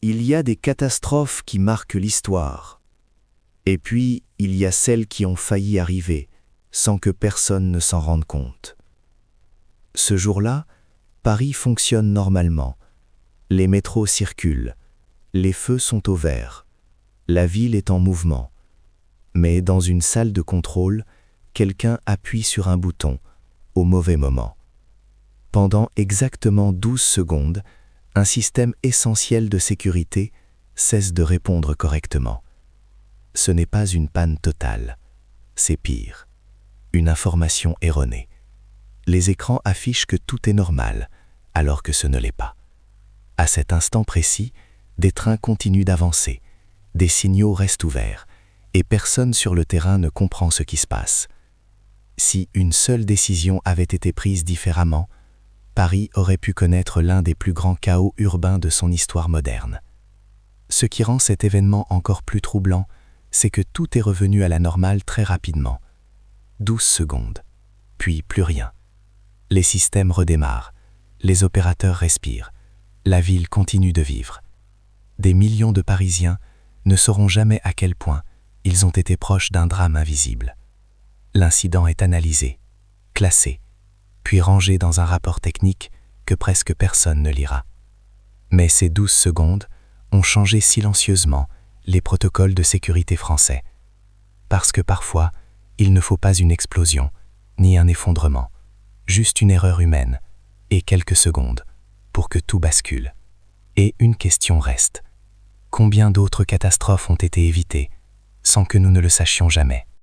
Il y a des catastrophes qui marquent l'histoire. Et puis, il y a celles qui ont failli arriver, sans que personne ne s'en rende compte. Ce jour-là, Paris fonctionne normalement. Les métros circulent. Les feux sont au vert. La ville est en mouvement. Mais dans une salle de contrôle, quelqu'un appuie sur un bouton, au mauvais moment. Pendant exactement 12 secondes, un système essentiel de sécurité cesse de répondre correctement. Ce n'est pas une panne totale, c'est pire. Une information erronée. Les écrans affichent que tout est normal, alors que ce ne l'est pas. À cet instant précis, des trains continuent d'avancer, des signaux restent ouverts, et personne sur le terrain ne comprend ce qui se passe. Si une seule décision avait été prise différemment, Paris aurait pu connaître l'un des plus grands chaos urbains de son histoire moderne. Ce qui rend cet événement encore plus troublant, c'est que tout est revenu à la normale très rapidement. 12 secondes, puis plus rien. Les systèmes redémarrent, les opérateurs respirent, la ville continue de vivre. Des millions de Parisiens ne sauront jamais à quel point ils ont été proches d'un drame invisible. L'incident est analysé, classé, puis rangé dans un rapport technique que presque personne ne lira. Mais ces 12 secondes ont changé silencieusement les protocoles de sécurité français. Parce que parfois, il ne faut pas une explosion, ni un effondrement, juste une erreur humaine, et quelques secondes, pour que tout bascule. Et une question reste. Combien d'autres catastrophes ont été évitées, sans que nous ne le sachions jamais ?